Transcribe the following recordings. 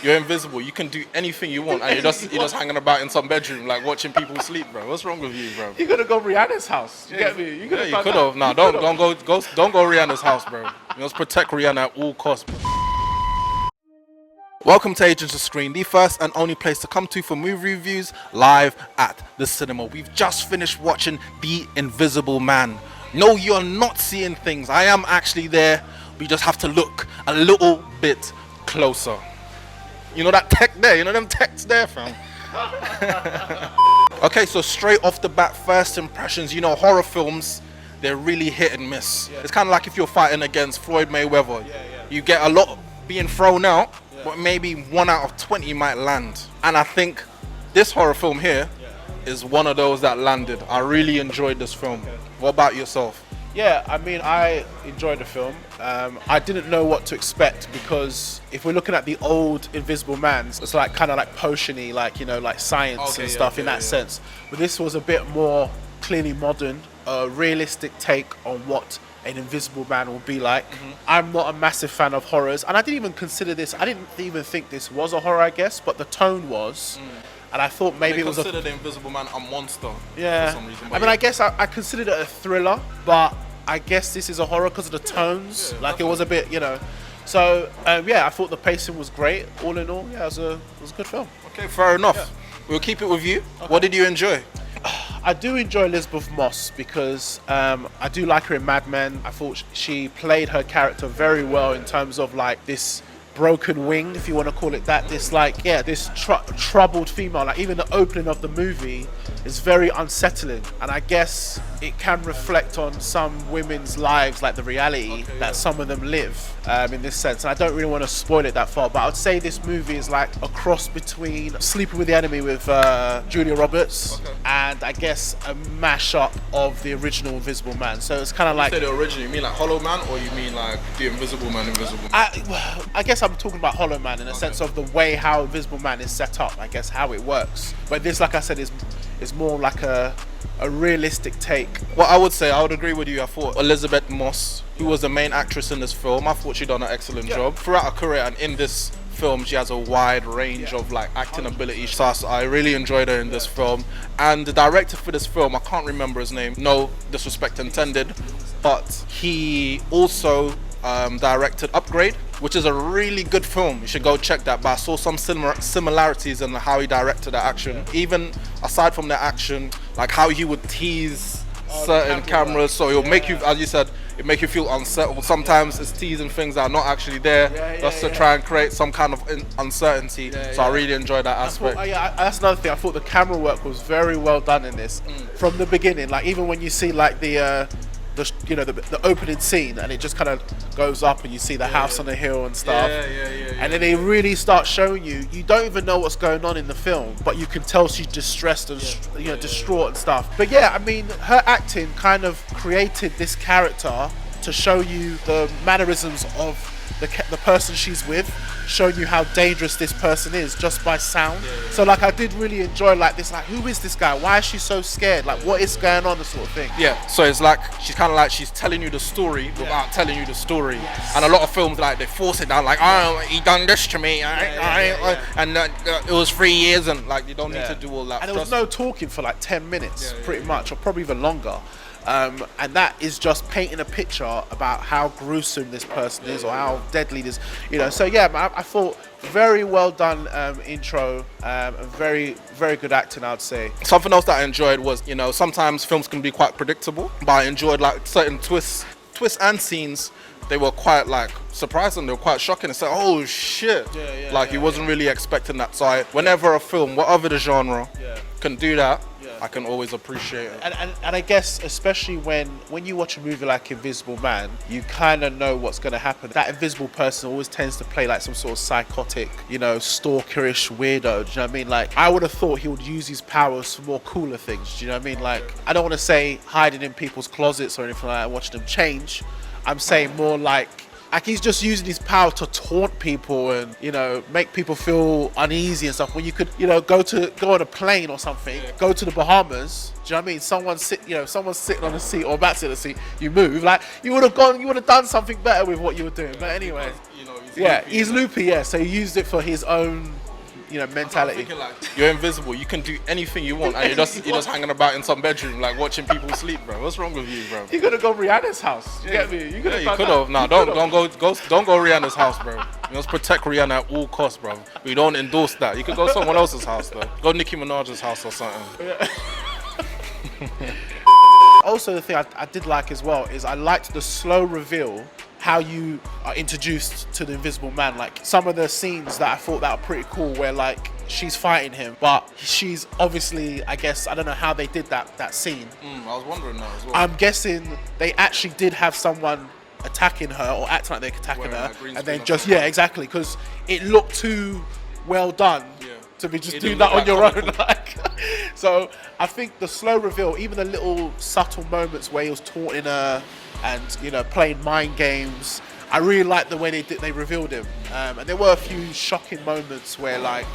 You're invisible. You can do anything you want, and you're just hanging about in some bedroom, like watching people sleep, bro. What's wrong with you, bro? You could have gone Rihanna's house. You get me? You could have. You could have. No, don't go Rihanna's house, bro. You must protect Rihanna at all costs, bro. Welcome to Agents of Screen, the first and only place to come to for movie reviews live at the cinema. We've just finished watching The Invisible Man. No, you're not seeing things. I am actually there. We just have to look a little bit closer. You know that tech there? You know them techs there, fam? Okay, so straight off the bat, first impressions. You know, horror films, they're really hit and miss. Yeah. It's kind of like if you're fighting against Floyd Mayweather. You get a lot being thrown out, but maybe 1 out of 20 might land. And I think this horror film here is one of those that landed. I really enjoyed this film. Okay. What about yourself? Yeah, I mean, I enjoyed the film. I didn't know what to expect because if we're looking at the old Invisible Man, it's like kind of like potion-y, like, you know, like science and stuff in that sense. But this was a bit more clearly modern, a realistic take on what an invisible man will be like. I'm not a massive fan of horrors, and I didn't even consider this. I didn't even think this was a horror, I guess, but the tone was. And I thought maybe it was consider the Invisible Man a monster. Yeah. For some reason, I mean, I guess I considered it a thriller, but I guess this is a horror because of the tones. Like definitely. It was a bit, you know. So yeah, I thought the pacing was great. All in all, yeah, it was a good film. Okay, fair enough. Yeah. We'll keep it with you. Okay. What did you enjoy? I do enjoy Elizabeth Moss because I do like her in Mad Men. I thought she played her character very well in terms of like this broken wing, if you want to call it that. This like, yeah, this troubled female. Like even the opening of the movie is very unsettling, and I guess it can reflect on some women's lives, like the reality that some of them live in this sense. And I don't really want to spoil it that far, but I would say this movie is like a cross between Sleeping with the Enemy with Julia Roberts and I guess a mashup of the original Invisible Man. So it's kind of like. You say the original, you mean like Hollow Man, or you mean like the Invisible Man? I guess I'm talking about Hollow Man in a sense of the way how Invisible Man is set up, I guess how it works. But this, like I said, is more like a realistic take. Well, I would agree with you. I thought Elizabeth Moss, who was the main actress in this film, I thought she'd done an excellent job throughout her career, and in this film she has a wide range of like acting ability. So I really enjoyed her in this film. And the director for this film, I can't remember his name, no disrespect intended, but he also directed Upgrade, which is a really good film. You should go check that. But I saw some similarities in how he directed the action. Even aside from the action, like how he would tease certain cameras, so it'll make you, as you said, it make you feel unsettled. Sometimes it's teasing things that are not actually there, just to try and create some kind of uncertainty. So I really enjoyed that aspect. That's another thing. I thought the camera work was very well done in this from the beginning. Like even when you see like the opening scene, and it just kind of goes up and you see the house on the hill and stuff, and then they really start showing you don't even know what's going on in the film, but you can tell she's distressed and distraught and stuff. But yeah, I mean, her acting kind of created this character to show you the mannerisms of the person she's with, showing you how dangerous this person is just by sound. So like I did really enjoy like this, like who is this guy? Why is she so scared? Like what is going on? This sort of thing. Yeah, so it's like she's kind of like she's telling you the story without telling you the story. And a lot of films like they force it down, like he done this to me, and it was 3 years, and like you don't need to do all that. And there was no talking for like 10 minutes, pretty much, or probably even longer. And that is just painting a picture about how gruesome this person is, or how deadly this, So yeah, I thought very well done intro, and very, very good acting, I'd say. Something else that I enjoyed was, sometimes films can be quite predictable, but I enjoyed like certain twists and scenes. They were quite like surprising. They were quite shocking. It's like, oh shit! You wasn't really expecting that. So whenever a film, whatever the genre, can do that, I can always appreciate it. And I guess especially when you watch a movie like Invisible Man, you kind of know what's going to happen. That invisible person always tends to play like some sort of psychotic, stalkerish weirdo. Do you know what I mean? Like I would have thought he would use his powers for more cooler things. Do you know what I mean? Like I don't want to say hiding in people's closets or anything like that, watching them change. I'm saying more like he's just using his power to taunt people and make people feel uneasy and stuff. When you could go on a plane or something, go to the Bahamas. Do you know what I mean? Someone's sitting on a seat or about to sit on a seat. You move, like you would have done something better with what you were doing. But anyway, because, Yeah, he's loopy. Yeah, so he used it for his own, you know, I'm mentality. thinking like, you're invisible. You can do anything you want, and you're just hanging about in some bedroom, like watching people sleep, bro. What's wrong with you, bro? You could have gone Rihanna's house. You get me? You could Yeah, have. you could have. Nah, don't go Rihanna's house, bro. You must protect Rihanna at all costs, bro. We don't endorse that. You could go someone else's house though. Go Nicki Minaj's house or something. Also, the thing I did like as well is I liked the slow reveal, how you are introduced to the Invisible Man. Like some of the scenes that I thought that were pretty cool, where like she's fighting him, but she's obviously, I guess, I don't know how they did that scene. I was wondering that as well. I'm guessing they actually did have someone attacking her or acting like they're attacking her, and then just exactly, because it looked too well done. To be just doing that on your own, like. So I think the slow reveal, even the little subtle moments where he was taunting her and, you know, playing mind games, I really liked the way they revealed him. And there were a few shocking moments where like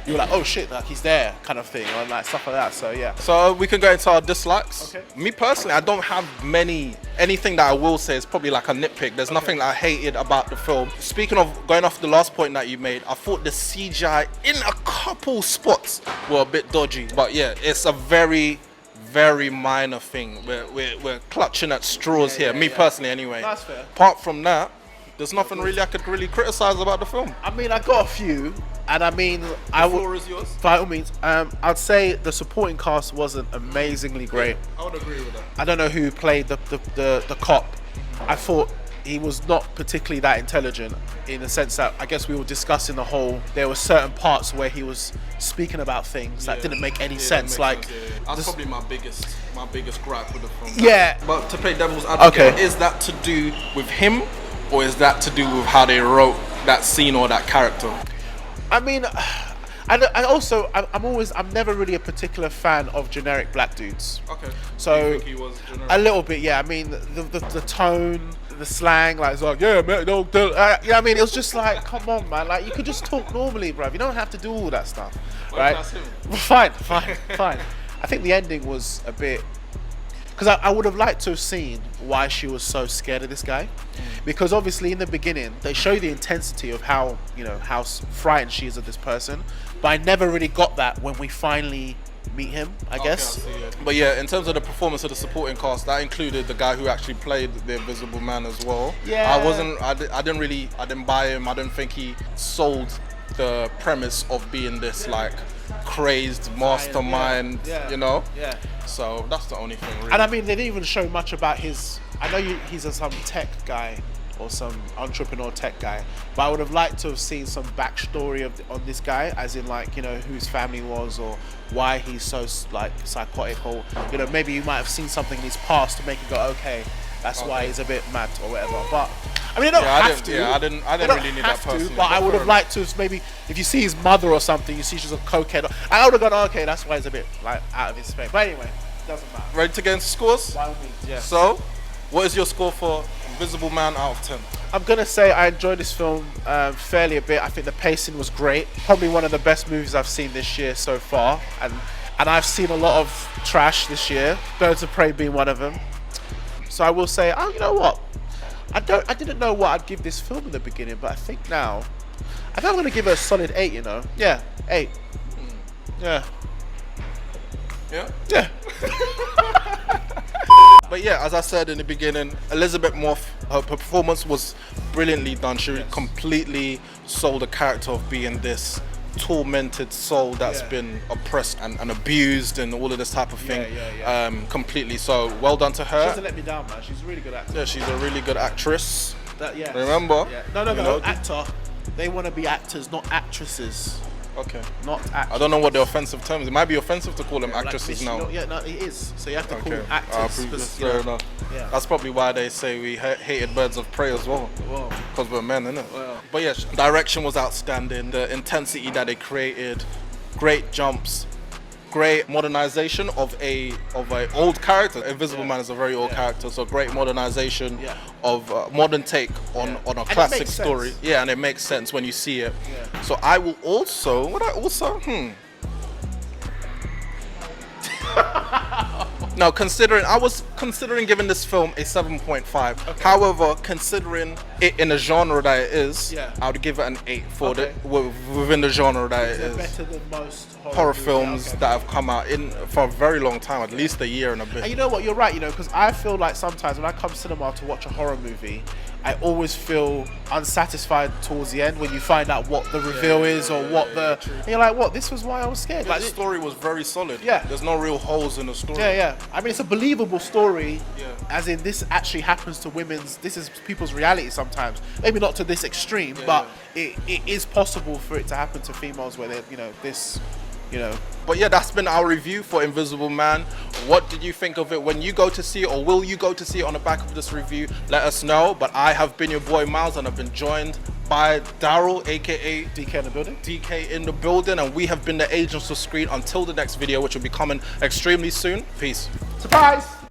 you were like, oh shit, like he's there, kind of thing, or like stuff like that. So yeah. So we can go into our dislikes. Okay. Me personally, I don't have many. Anything that I will say is probably like a nitpick. There's nothing that I hated about the film. Speaking of going off the last point that you made, I thought the CGI in a couple spots were a bit dodgy. But yeah, it's a very minor thing. We're clutching at straws here. Me personally, anyway. That's fair. Apart from that, there's nothing really I could really criticize about the film. I mean, I got a few, and I mean, The floor is yours. by all means, I'd say the supporting cast wasn't amazingly great. I would agree with that. I don't know who played the cop. I thought he was not particularly that intelligent, in the sense that I guess we were discussing the whole. There were certain parts where he was speaking about things that didn't make any sense. Like that's probably my biggest gripe with the film. Yeah. But to play devil's advocate, is that to do with him, or is that to do with how they wrote that scene or that character? I mean, I'm never really a particular fan of generic black dudes. Okay. So you think he was generic? a little bit, yeah. I mean, the tone, the slang, like it's like, yeah, man, no, you know what I mean? It was just like, come on, man. Like you could just talk normally, bruv. You don't have to do all that stuff, right? That's him. Fine. I think the ending was a bit. Because I would have liked to have seen why she was so scared of this guy. Because obviously in the beginning, they show the intensity of how, you know, how frightened she is of this person. But I never really got that when we finally meet him, I guess. I see, yeah. But yeah, in terms of the performance of the supporting cast, that included the guy who actually played the Invisible Man as well. Yeah. I didn't buy him. I didn't think he sold the premise of being this like crazed mastermind, you know? Yeah. So that's the only thing really. And I mean, they didn't even show much about his. I know he's some tech guy or some entrepreneur tech guy, but I would have liked to have seen some backstory on this guy, as in like, you know, whose family was or why he's so like psychotic, or, you know, maybe you might have seen something in his past to make it go, okay, that's why he's a bit mad or whatever. But I mean, they don't have to. Yeah, I didn't really need that personally. But I would have liked to have maybe, if you see his mother or something, you see she's a cokehead, I would have gone, okay, that's why he's a bit like out of his space. But anyway, doesn't matter. Ready to get into scores? By all means, yeah. So, what is your score for Invisible Man out of 10? I'm gonna say I enjoyed this film fairly a bit. I think the pacing was great. Probably one of the best movies I've seen this year so far, and I've seen a lot of trash this year. Birds of Prey being one of them. So I will say, oh, you know what? I didn't know what I'd give this film in the beginning, but I think now, I think I'm gonna give it a solid 8. You know? Yeah, 8. Yeah. Yeah. Yeah. But yeah, as I said in the beginning, Elizabeth Moss, her performance was brilliantly done. She completely sold the character of being this tormented soul that's been oppressed and abused and all of this type of thing. Completely. So well done to her. She doesn't let me down, man. She's a really good actor. Yeah, she's a really good actress. Remember? Yeah. No, actor. They want to be actors, not actresses. Okay. Not actors. I don't know what the offensive term is. It might be offensive to call them actresses now. No, it is. So you have to call them actors. Fair enough. Yeah. That's probably why they say we hated Birds of Prey as well. Because we're men, innit? Well. But yeah, direction was outstanding. The intensity that they created, great jumps, great modernization of a old character. Invisible Man is a very old character, so great modernization of modern take on a classic story. Sense. Yeah, and it makes sense when you see it. Yeah. So I will also, No, considering I was considering giving this film a 7.5. Okay. However, considering it in the genre that it is, Yeah. I would give it an 8 for Okay. within the genre that it They're is. better than most Horror movies. films Okay. that have come out in for a very long time, at least a year and a bit. And you know what? You're right. You know, because I feel like sometimes when I come to cinema to watch a horror movie, I always feel unsatisfied towards the end when you find out what the reveal is or what the. And you're like, what? This was why I was scared. Like, Like, the story was very solid. Yeah. There's no real holes in the story. yeah. I mean, it's a believable story. Yeah. As in, this actually happens to women's. This is people's reality sometimes. Maybe not to this extreme, Yeah, but it is possible for it to happen to females where they're, you know, this, you know. But yeah, that's been our review for Invisible Man. What did you think of it when you go to see it, or will you go to see it on the back of this review? Let us know. But I have been your boy Miles, and I've been joined by Daryl, aka DK in the building. DK in the building, and we have been the Agents of Screen until the next video, which will be coming extremely soon. Peace. Surprise!